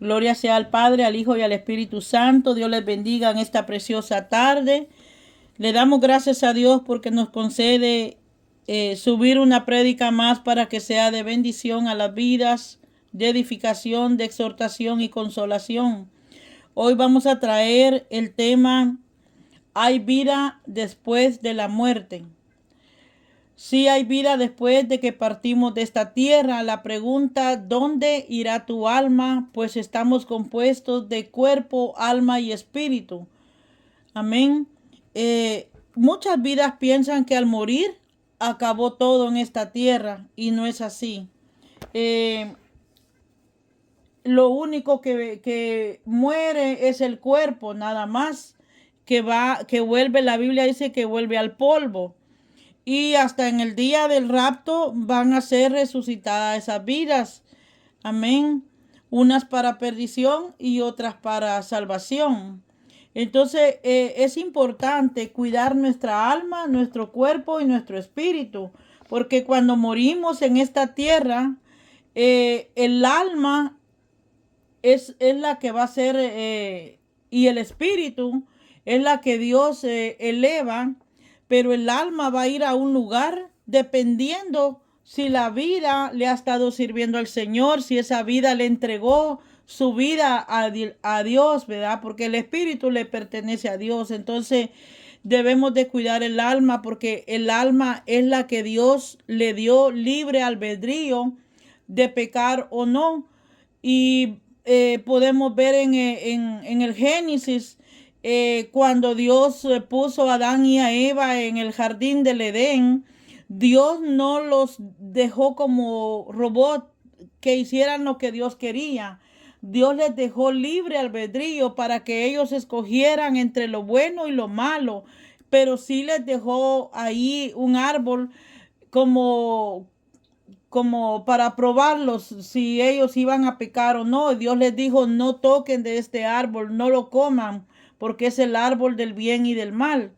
Gloria sea al Padre, al Hijo y al Espíritu Santo. Dios les bendiga en esta preciosa tarde. Le damos gracias a Dios porque nos concede subir una prédica más para que sea de bendición a las vidas, de edificación, de exhortación y consolación. Hoy vamos a traer el tema ¿hay vida después de la muerte? Sí hay vida después de que partimos de esta tierra. La pregunta, ¿dónde irá tu alma? Pues estamos compuestos de cuerpo, alma y espíritu. Amén. Muchas vidas piensan que al morir acabó todo en esta tierra y no es así. Eh, lo único que muere es el cuerpo, nada más, que vuelve, la Biblia dice que vuelve al polvo. Y hasta en el día del rapto van a ser resucitadas esas vidas. Amén. Unas para perdición y otras para salvación. Entonces es importante cuidar nuestra alma, nuestro cuerpo y nuestro espíritu. Porque cuando morimos en esta tierra, el alma es la que va a ser, y el espíritu es la que Dios eleva, pero el alma va a ir a un lugar dependiendo si la vida le ha estado sirviendo al Señor, si esa vida le entregó su vida a Dios, ¿verdad? Porque el espíritu le pertenece a Dios. Entonces debemos de cuidar el alma porque el alma es la que Dios le dio libre albedrío de pecar o no. Y podemos ver en el Génesis, cuando Dios puso a Adán y a Eva en el jardín del Edén, Dios no los dejó como robot que hicieran lo que Dios quería. Dios les dejó libre albedrío para que ellos escogieran entre lo bueno y lo malo, pero sí les dejó ahí un árbol como para probarlos si ellos iban a pecar o no. Dios les dijo, no toquen de este árbol, no lo coman, porque es el árbol del bien y del mal.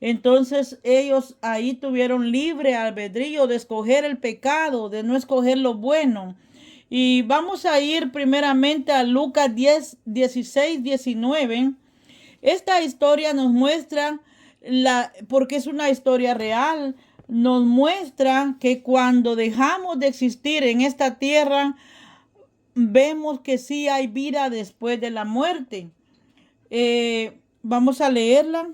Entonces ellos ahí tuvieron libre albedrío de escoger el pecado, de no escoger lo bueno. Y vamos a ir primeramente a Lucas 10, 16, 19. Esta historia nos muestra, porque es una historia real, nos muestra que cuando dejamos de existir en esta tierra, vemos que sí hay vida después de la muerte. Vamos a leerla.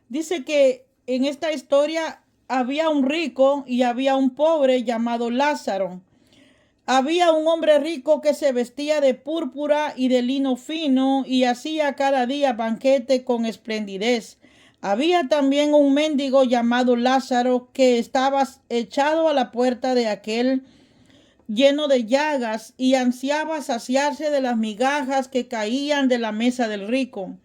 Dice que en esta historia había un rico y había un pobre llamado Lázaro. Había un hombre rico que se vestía de púrpura y de lino fino y hacía cada día banquete con esplendidez. Había también un mendigo llamado Lázaro que estaba echado a la puerta de aquel lleno de llagas y ansiaba saciarse de las migajas que caían de la mesa del rico.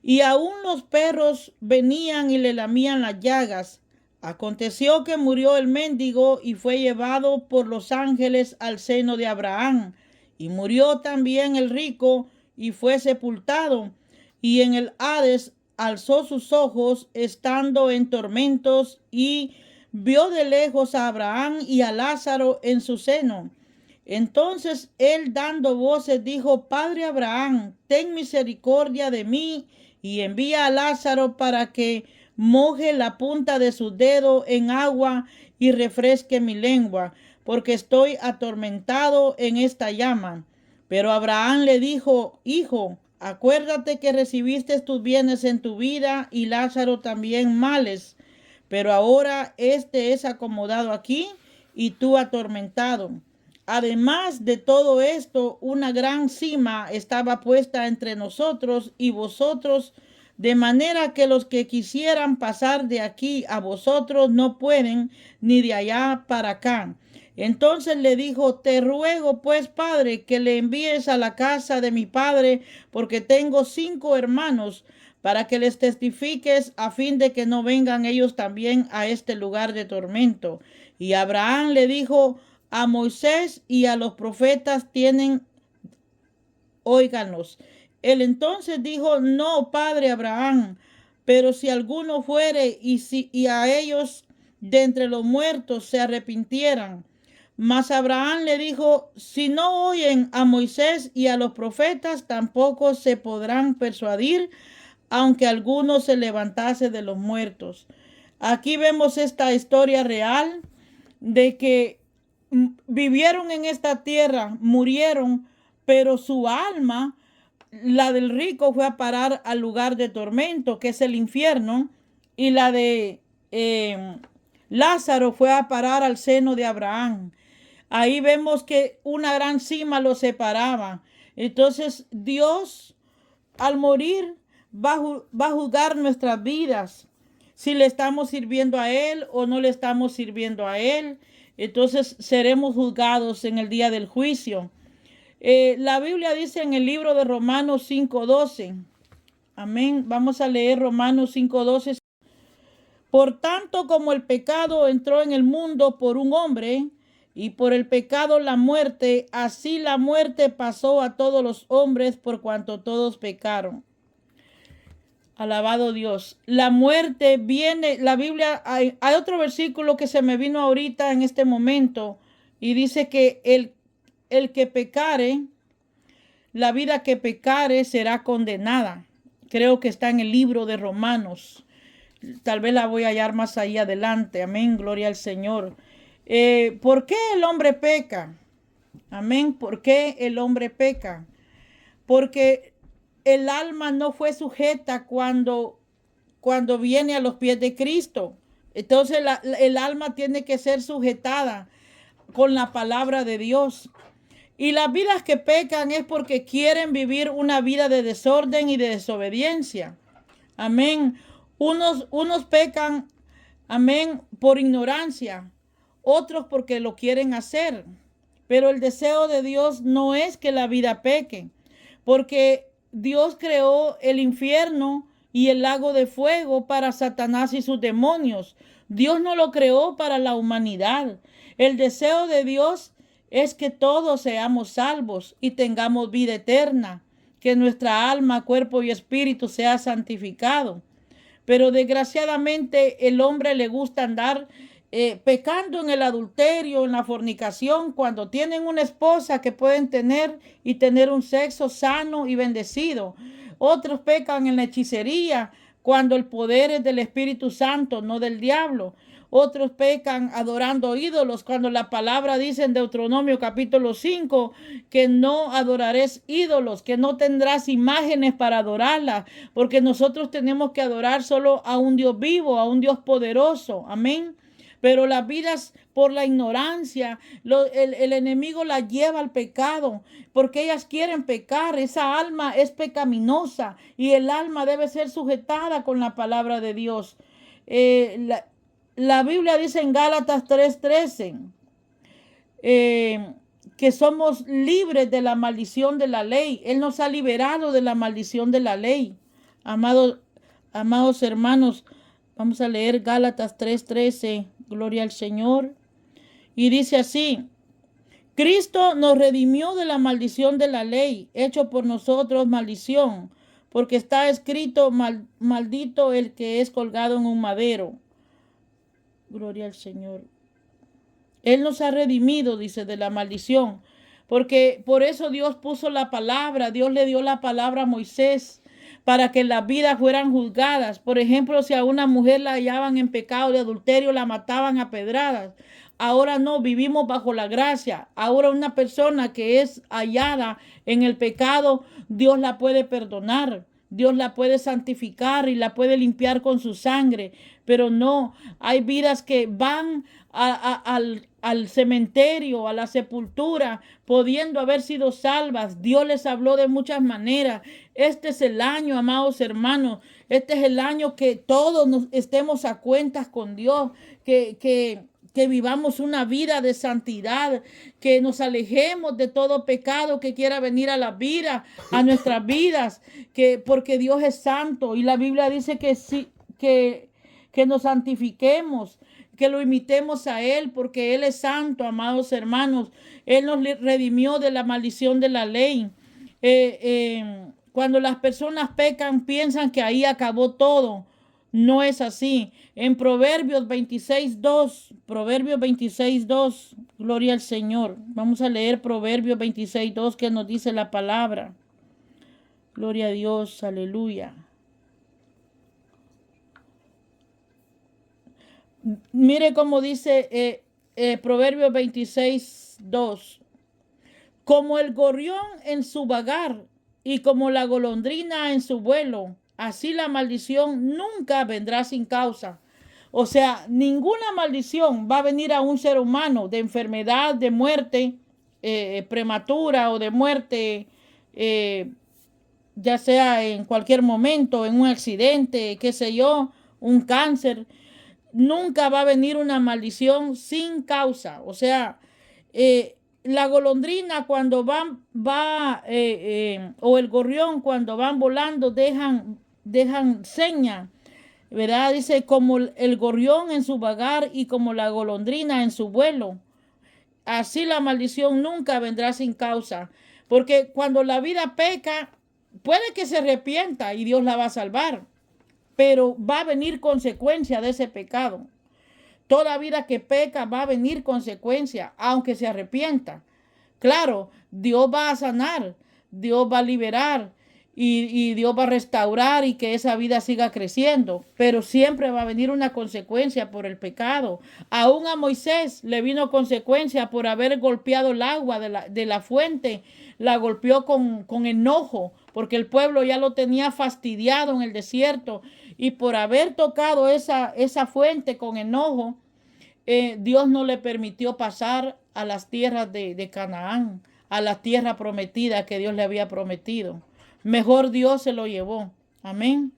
Y aún los perros venían y le lamían las llagas. Aconteció que murió el mendigo y fue llevado por los ángeles al seno de Abraham. Y murió también el rico y fue sepultado. Y en el Hades alzó sus ojos estando en tormentos y vio de lejos a Abraham y a Lázaro en su seno. Entonces él dando voces dijo, Padre Abraham, ten misericordia de mí y envía a Lázaro para que moje la punta de su dedo en agua y refresque mi lengua, porque estoy atormentado en esta llama. Pero Abraham le dijo, Hijo, acuérdate que recibiste tus bienes en tu vida y Lázaro también males, pero ahora este es acomodado aquí y tú atormentado. Además de todo esto, una gran cima estaba puesta entre nosotros y vosotros, de manera que los que quisieran pasar de aquí a vosotros no pueden, ni de allá para acá. Entonces le dijo, te ruego pues, padre, que le envíes a la casa de mi padre, porque tengo 5 hermanos, para que les testifiques a fin de que no vengan ellos también a este lugar de tormento. Y Abraham le dijo, a Moisés y a los profetas tienen, óiganlos. Él entonces dijo, no, padre Abraham, pero si alguno fuere y a ellos de entre los muertos se arrepintieran, Mas Abraham le dijo, si no oyen a Moisés y a los profetas, tampoco se podrán persuadir, aunque alguno se levantase de los muertos. Aquí vemos esta historia real de que vivieron en esta tierra, murieron, pero su alma, la del rico, fue a parar al lugar de tormento, que es el infierno, y la de Lázaro fue a parar al seno de Abraham. Ahí vemos que una gran cima los separaba. Entonces Dios, al morir, va a juzgar nuestras vidas, si le estamos sirviendo a Él o no le estamos sirviendo a Él. Entonces seremos juzgados en el día del juicio. La Biblia dice en el libro de Romanos 5:12. Amén. Vamos a leer Romanos 5:12. Por tanto, como el pecado entró en el mundo por un hombre, y por el pecado la muerte, así la muerte pasó a todos los hombres por cuanto todos pecaron. Alabado Dios. La muerte viene, la Biblia, hay otro versículo que se me vino ahorita en este momento, y dice que el que pecare, la vida que pecare será condenada. Creo que está en el libro de Romanos. Tal vez la voy a hallar más ahí adelante. Amén, gloria al Señor. ¿Por qué el hombre peca? Amén, ¿por qué el hombre peca? Porque el alma no fue sujeta cuando viene a los pies de Cristo. Entonces el alma tiene que ser sujetada con la palabra de Dios. Y las vidas que pecan es porque quieren vivir una vida de desorden y de desobediencia. Amén. Unos pecan, amén, por ignorancia, otros porque lo quieren hacer. Pero el deseo de Dios no es que la vida peque, porque Dios creó el infierno y el lago de fuego para Satanás y sus demonios. Dios no lo creó para la humanidad. El deseo de Dios es que todos seamos salvos y tengamos vida eterna, que nuestra alma, cuerpo y espíritu sea santificado. Pero desgraciadamente el hombre le gusta andar pecando en el adulterio, en la fornicación, cuando tienen una esposa que pueden tener y tener un sexo sano y bendecido. Otros pecan en la hechicería, cuando el poder es del Espíritu Santo, no del diablo. Otros pecan adorando ídolos, cuando la palabra dice en Deuteronomio capítulo 5 que no adoraréis ídolos, que no tendrás imágenes para adorarlas, porque nosotros tenemos que adorar solo a un Dios vivo, a un Dios poderoso. Amén. Pero las vidas, por la ignorancia, el enemigo las lleva al pecado, porque ellas quieren pecar. Esa alma es pecaminosa y el alma debe ser sujetada con la palabra de Dios. La Biblia dice en Gálatas 3:13 que somos libres de la maldición de la ley. Él nos ha liberado de la maldición de la ley. Amados hermanos, vamos a leer Gálatas 3:13. Gloria al Señor. Y dice así: Cristo nos redimió de la maldición de la ley, hecho por nosotros maldición, porque está escrito: maldito el que es colgado en un madero. Gloria al Señor. Él nos ha redimido, dice, de la maldición, porque por eso Dios puso la palabra. Dios le dio la palabra a Moisés para que las vidas fueran juzgadas. Por ejemplo, si a una mujer la hallaban en pecado de adulterio, la mataban a pedradas. Ahora no, vivimos bajo la gracia. Ahora una persona que es hallada en el pecado, Dios la puede perdonar. Dios la puede santificar y la puede limpiar con su sangre. Pero no, hay vidas que van al cementerio, a la sepultura, pudiendo haber sido salvas. Dios les habló de muchas maneras. Este es el año, amados hermanos. Este es el año que todos nos estemos a cuentas con Dios, que vivamos una vida de santidad, que nos alejemos de todo pecado que quiera venir a la vida, a nuestras vidas, porque Dios es santo y la Biblia dice que sí, que nos santifiquemos, que lo imitemos a Él, porque Él es santo, amados hermanos. Él nos redimió de la maldición de la ley. Cuando las personas pecan, piensan que ahí acabó todo. No es así. En Proverbios 26:2, Proverbios 26:2, gloria al Señor. Vamos a leer Proverbios 26:2 que nos dice la palabra. Gloria a Dios, aleluya. Mire cómo dice Proverbios 26:2. Como el gorrión en su vagar y como la golondrina en su vuelo, así la maldición nunca vendrá sin causa. O sea, ninguna maldición va a venir a un ser humano de enfermedad, de muerte prematura o de muerte, ya sea en cualquier momento, en un accidente, qué sé yo, un cáncer. Nunca va a venir una maldición sin causa. O sea, la golondrina cuando o el gorrión cuando van volando dejan seña, ¿verdad? Dice como el gorrión en su vagar y como la golondrina en su vuelo. Así la maldición nunca vendrá sin causa. Porque cuando la vida peca, puede que se arrepienta y Dios la va a salvar, pero va a venir consecuencia de ese pecado. Toda vida que peca va a venir consecuencia, aunque se arrepienta. Claro, Dios va a sanar, Dios va a liberar y Dios va a restaurar y que esa vida siga creciendo. Pero siempre va a venir una consecuencia por el pecado. Aún a Moisés le vino consecuencia por haber golpeado el agua de la fuente. La golpeó con enojo porque el pueblo ya lo tenía fastidiado en el desierto. Y por haber tocado esa fuente con enojo, Dios no le permitió pasar a las tierras de Canaán, a la tierra prometida que Dios le había prometido. Mejor Dios se lo llevó. Amén.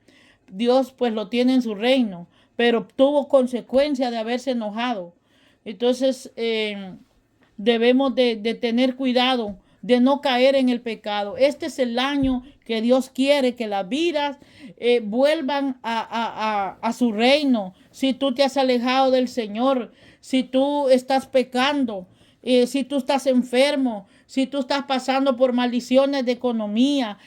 Dios pues lo tiene en su reino, pero tuvo consecuencia de haberse enojado. Entonces debemos de tener cuidado de no caer en el pecado. Este es el año que Dios quiere que las vidas vuelvan a su reino. Si tú te has alejado del Señor, si tú estás pecando, si tú estás enfermo, si tú estás pasando por maldiciones de economía,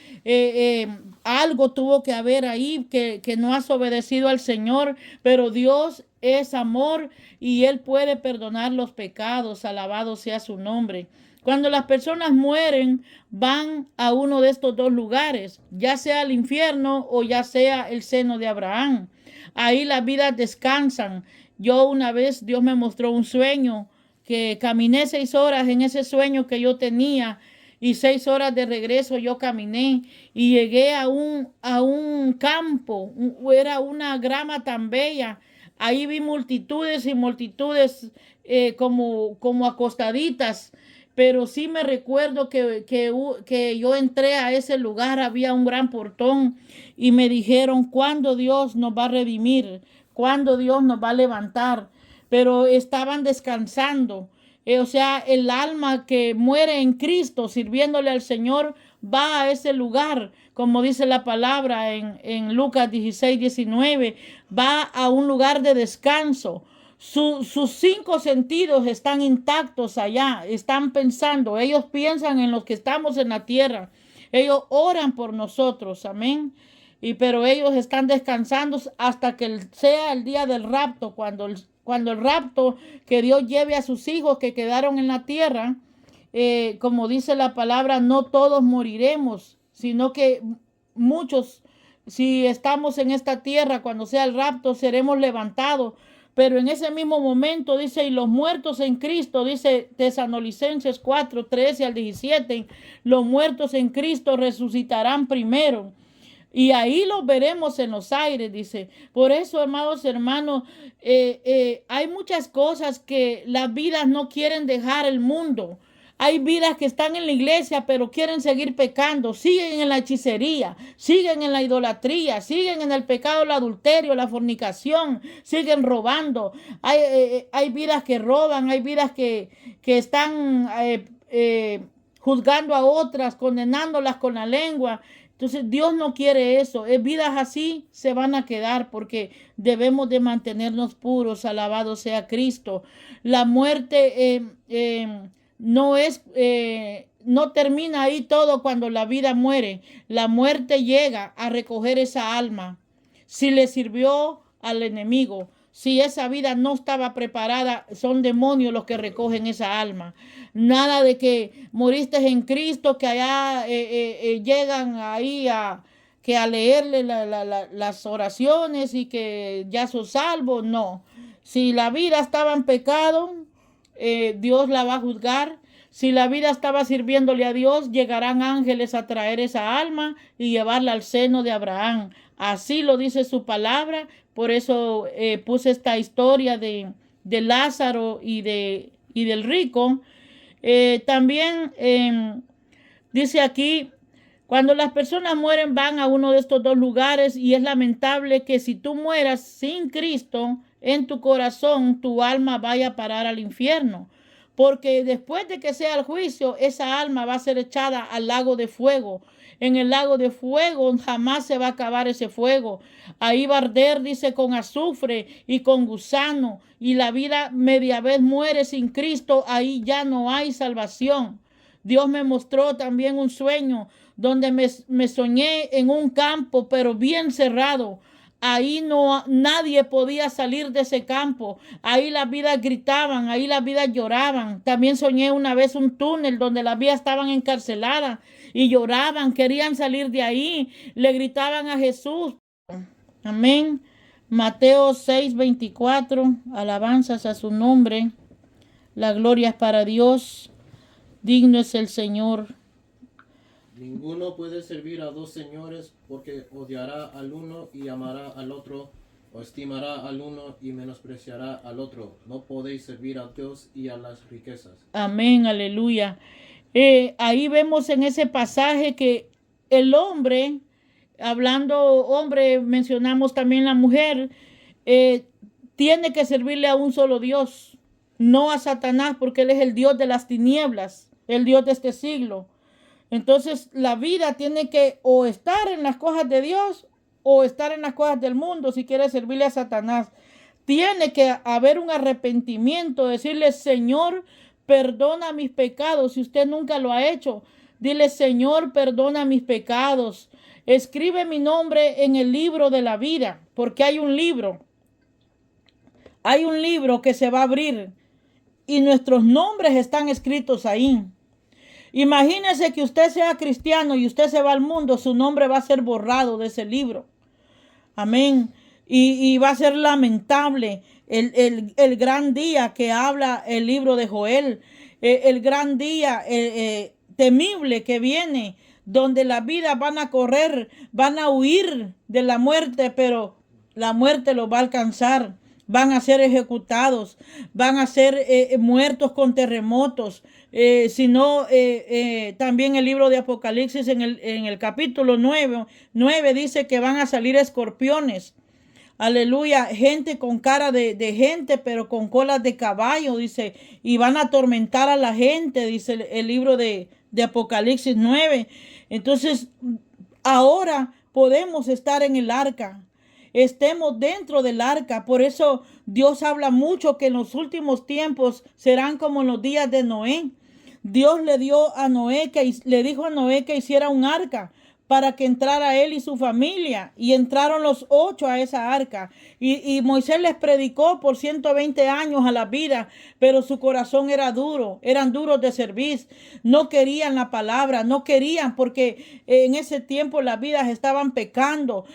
algo tuvo que haber ahí que no has obedecido al Señor, pero Dios es amor y Él puede perdonar los pecados. Alabado sea su nombre. Cuando las personas mueren, van a uno de estos dos lugares, ya sea el infierno o ya sea el seno de Abraham. Ahí las vidas descansan. Yo una vez, Dios me mostró un sueño que caminé 6 horas en ese sueño que yo tenía y 6 horas de regreso yo caminé y llegué a un campo, era una grama tan bella. Ahí vi multitudes y multitudes como acostaditas. Pero sí me recuerdo que yo entré a ese lugar, había un gran portón y me dijeron cuándo Dios nos va a redimir, cuándo Dios nos va a levantar. Pero estaban descansando. O sea, el alma que muere en Cristo sirviéndole al Señor va a ese lugar, como dice la palabra en Lucas 16:19, va a un lugar de descanso. Sus 5 sentidos están intactos allá, están pensando, ellos piensan en los que estamos en la tierra, ellos oran por nosotros, amén. Pero ellos están descansando hasta que sea el día del rapto, cuando el rapto que Dios lleve a sus hijos que quedaron en la tierra, como dice la palabra, no todos moriremos, sino que muchos, si estamos en esta tierra, cuando sea el rapto, seremos levantados. Pero en ese mismo momento dice, y los muertos en Cristo, dice Tesalonicenses 4:13-17, los muertos en Cristo resucitarán primero. Y ahí los veremos en los aires, dice. Por eso, amados hermanos, hay muchas cosas que las vidas no quieren dejar el mundo. Hay vidas que están en la iglesia, pero quieren seguir pecando. Siguen en la hechicería, siguen en la idolatría, siguen en el pecado, el adulterio, la fornicación, siguen robando. Hay vidas que roban, hay vidas que están juzgando a otras, condenándolas con la lengua. Entonces Dios no quiere eso. Vidas así se van a quedar porque debemos de mantenernos puros. Alabado sea Cristo. La muerte no termina ahí todo cuando la vida muere. La muerte llega a recoger esa alma. si le sirvió al enemigo. Si esa vida no estaba preparada, son demonios los que recogen esa alma. Nada de que moriste en Cristo, que allá llegan ahí a leerle las oraciones y que ya sos salvo. No. Si la vida estaba en pecado, Dios la va a juzgar. Si la vida estaba sirviéndole a Dios, llegarán ángeles a traer esa alma y llevarla al seno de Abraham. Así lo dice su palabra. Por eso puse esta historia de Lázaro y del rico. También dice aquí, cuando las personas mueren van a uno de estos dos lugares, y es lamentable que si tú mueras sin Cristo en tu corazón, tu alma vaya a parar al infierno. Porque después de que sea el juicio, esa alma va a ser echada al lago de fuego. En el lago de fuego jamás se va a acabar ese fuego. Ahí va a arder, dice, con azufre y con gusano. Y la vida media vez muere sin Cristo, ahí ya no hay salvación. Dios me mostró también un sueño donde me soñé en un campo, pero bien cerrado. Ahí nadie podía salir de ese campo. Ahí las vidas gritaban, ahí las vidas lloraban. También soñé una vez un túnel donde las vidas estaban encarceladas y lloraban, querían salir de ahí. Le gritaban a Jesús. Amén. Mateo 6:24. Alabanzas a su nombre. La gloria es para Dios. Digno es el Señor. Ninguno puede servir a dos señores, porque odiará al uno y amará al otro, o estimará al uno y menospreciará al otro. No podéis servir a Dios y a las riquezas. Amén, aleluya. Ahí vemos en ese pasaje que el hombre, hablando hombre, mencionamos también la mujer, tiene que servirle a un solo Dios, no a Satanás, porque él es el Dios de las tinieblas, el Dios de este siglo. Entonces la vida tiene que o estar en las cosas de Dios o estar en las cosas del mundo si quiere servirle a Satanás. Tiene que haber un arrepentimiento, decirle, Señor, perdona mis pecados. Si usted nunca lo ha hecho, dile, Señor, perdona mis pecados. Escribe mi nombre en el libro de la vida, porque hay un libro. Hay un libro que se va a abrir y nuestros nombres están escritos ahí. Imagínese que usted sea cristiano y usted se va al mundo, su nombre va a ser borrado de ese libro. Amén. Y va a ser lamentable el gran día que habla el libro de Joel, el gran día temible que viene, donde las vidas van a correr, van a huir de la muerte, pero la muerte los va a alcanzar. Van a ser ejecutados, van a ser muertos con terremotos. Sino también el libro de Apocalipsis en el capítulo 9 dice que van a salir escorpiones. Aleluya, gente con cara de gente, pero con colas de caballo, dice, y van a atormentar a la gente, dice el libro de Apocalipsis 9. Entonces, ahora podemos estar en el arca. Estemos dentro del arca. Por eso Dios habla mucho que en los últimos tiempos serán como en los días de Noé. Dios le dijo a Noé que hiciera un arca para que entrara él y su familia. Y entraron los 8 a esa arca. Y Moisés les predicó por 120 años a la vida, pero su corazón era duro, eran duros de servir. No querían la palabra, no querían, porque en ese tiempo las vidas estaban pecando.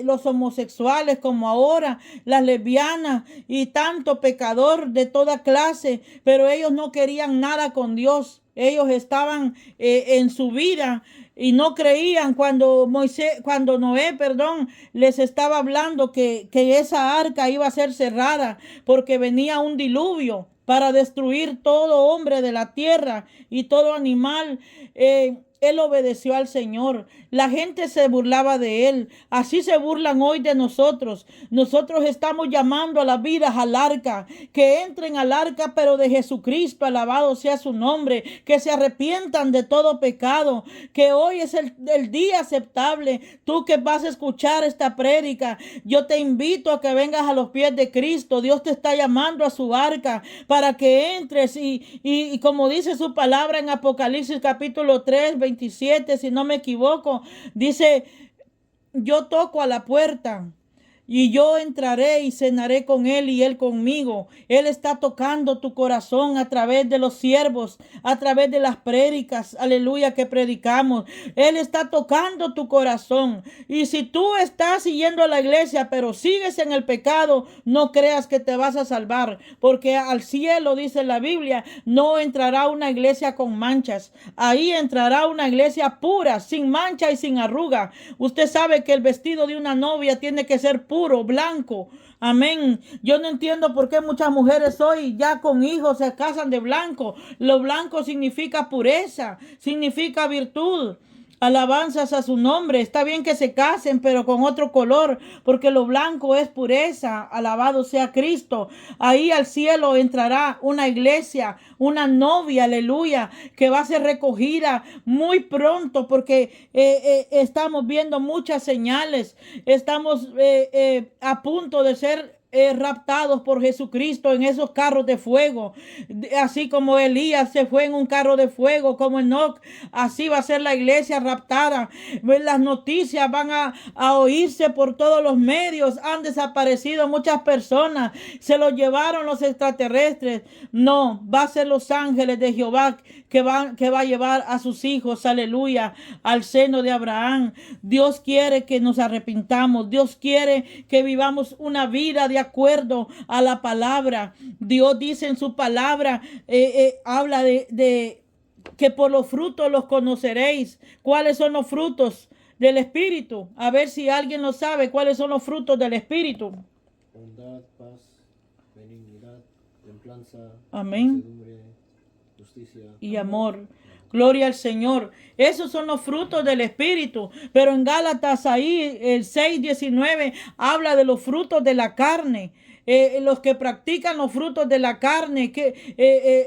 Los homosexuales como ahora, las lesbianas y tanto pecador de toda clase, pero ellos no querían nada con Dios. Ellos estaban en su vida y no creían cuando Noé, les estaba hablando que esa arca iba a ser cerrada porque venía un diluvio para destruir todo hombre de la tierra y todo animal. Él obedeció al Señor. La gente se burlaba de él. Así se burlan hoy de nosotros. Nosotros estamos llamando a las vidas al arca. Que entren al arca, pero de Jesucristo. Alabado sea su nombre. Que se arrepientan de todo pecado. Que hoy es el día aceptable. Tú que vas a escuchar esta prédica, yo te invito a que vengas a los pies de Cristo. Dios te está llamando a su arca para que entres y como dice su palabra en Apocalipsis capítulo 3, 27, si no me equivoco, dice, yo toco a la puerta. y yo entraré y cenaré con él y él conmigo. Él está tocando tu corazón a través de los siervos, a través de las prédicas, aleluya, que predicamos. Él está tocando tu corazón. Y si tú estás siguiendo a la iglesia, pero sigues en el pecado, no creas que te vas a salvar, porque al cielo, dice la Biblia, no entrará una iglesia con manchas. Ahí entrará una iglesia pura, sin mancha y sin arruga. Usted sabe que el vestido de una novia tiene que ser puro, blanco. Amén. Yo no entiendo por qué muchas mujeres hoy ya con hijos se casan de blanco. Lo blanco significa pureza, significa virtud. Alabanzas a su nombre. Está bien que se casen, pero con otro color, porque lo blanco es pureza. Alabado sea Cristo. Ahí al cielo entrará una iglesia, una novia, aleluya, que va a ser recogida muy pronto, porque estamos viendo muchas señales. Estamos a punto de ser raptados por Jesucristo en esos carros de fuego, así como Elías se fue en un carro de fuego, como Enoc, así va a ser la iglesia raptada. Las noticias van a oírse por todos los medios. Han desaparecido muchas personas, se los llevaron los extraterrestres. No, va a ser los ángeles de Jehová que va a llevar a sus hijos, aleluya, al seno de Abraham. Dios quiere que nos arrepintamos. Dios quiere que vivamos una vida de acuerdo a la palabra. Dios dice en su palabra, habla de que por los frutos los conoceréis. ¿Cuáles son los frutos del Espíritu? A ver si alguien lo sabe. ¿Cuáles son los frutos del Espíritu? Bondad, paz, benignidad, templanza, amén, mansedumbre, justicia y amor. Gloria al Señor. Esos son los frutos del Espíritu. Pero en Gálatas ahí, el 6:19, habla de los frutos de la carne. Los que practican los frutos de la carne, que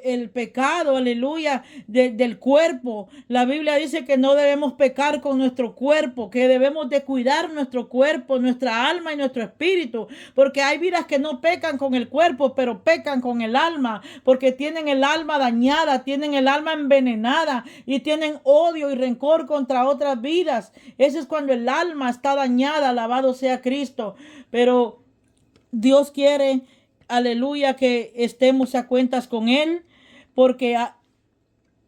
el pecado, aleluya, del cuerpo. La Biblia dice que no debemos pecar con nuestro cuerpo, que debemos de cuidar nuestro cuerpo, nuestra alma y nuestro espíritu, porque hay vidas que no pecan con el cuerpo, pero pecan con el alma, porque tienen el alma dañada, tienen el alma envenenada y tienen odio y rencor contra otras vidas. Ese es cuando el alma está dañada, alabado sea Cristo. Pero Dios quiere, aleluya, que estemos a cuentas con Él, porque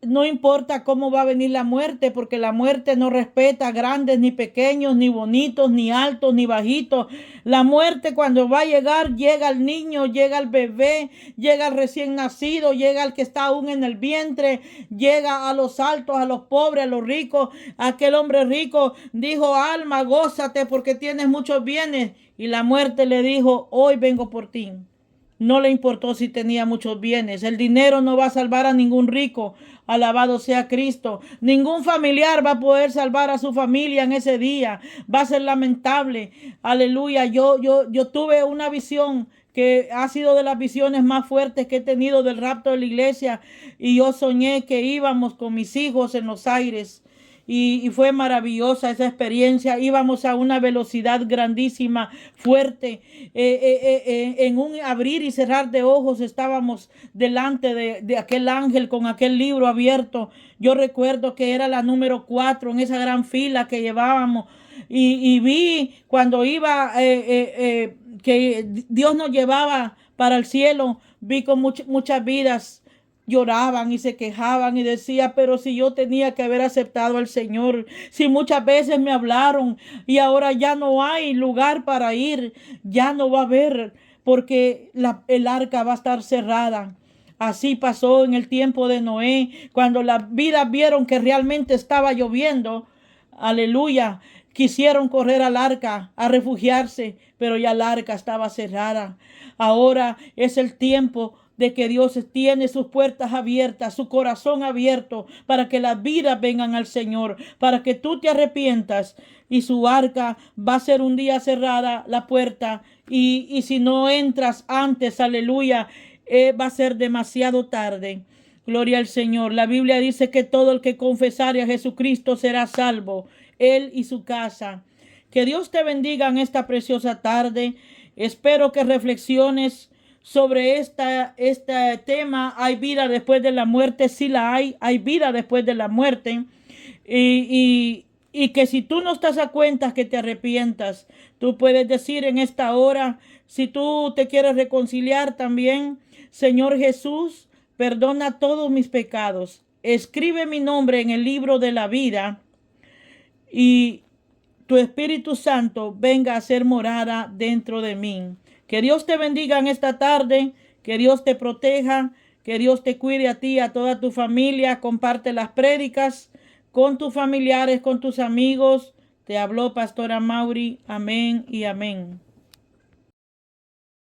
no importa cómo va a venir la muerte, porque la muerte no respeta grandes ni pequeños, ni bonitos, ni altos, ni bajitos. La muerte cuando va a llegar, llega al niño, llega al bebé, llega al recién nacido, llega al que está aún en el vientre, llega a los altos, a los pobres, a los ricos. Aquel hombre rico dijo, alma, gózate porque tienes muchos bienes. Y la muerte le dijo, hoy vengo por ti. No le importó si tenía muchos bienes. El dinero no va a salvar a ningún rico. Alabado sea Cristo. Ningún familiar va a poder salvar a su familia en ese día. Va a ser lamentable. Aleluya. Yo tuve una visión que ha sido de las visiones más fuertes que he tenido del rapto de la iglesia. Y yo soñé que íbamos con mis hijos en los aires. Y fue maravillosa esa experiencia. Íbamos a una velocidad grandísima, fuerte. En un abrir y cerrar de ojos estábamos delante de aquel ángel con aquel libro abierto. Yo recuerdo que era la número 4 en esa gran fila que llevábamos. Y vi cuando iba, que Dios nos llevaba para el cielo, vi con muchas vidas. Lloraban y se quejaban y decía, pero si yo tenía que haber aceptado al Señor, si muchas veces me hablaron y ahora ya no hay lugar para ir, ya no va a haber, porque el arca va a estar cerrada. Así pasó en el tiempo de Noé, cuando las vidas vieron que realmente estaba lloviendo, aleluya, quisieron correr al arca a refugiarse, pero ya el arca estaba cerrada. Ahora es el tiempo de que Dios tiene sus puertas abiertas, su corazón abierto, para que las vidas vengan al Señor, para que tú te arrepientas, y su arca va a ser un día cerrada la puerta, y si no entras antes, aleluya, va a ser demasiado tarde. Gloria al Señor. La Biblia dice que todo el que confesare a Jesucristo será salvo, él y su casa. Que Dios te bendiga en esta preciosa tarde. Espero que reflexiones sobre este tema. ¿Hay vida después de la muerte? Sí la hay vida después de la muerte. Y Y que si tú no estás a cuenta, que te arrepientas. Tú puedes decir en esta hora, si tú te quieres reconciliar también, Señor Jesús, perdona todos mis pecados. Escribe mi nombre en el libro de la vida y tu Espíritu Santo venga a ser morada dentro de mí. Que Dios te bendiga en esta tarde, que Dios te proteja, que Dios te cuide a ti, a toda tu familia. Comparte las prédicas con tus familiares, con tus amigos. Te habló Pastora Mauri. Amén y amén.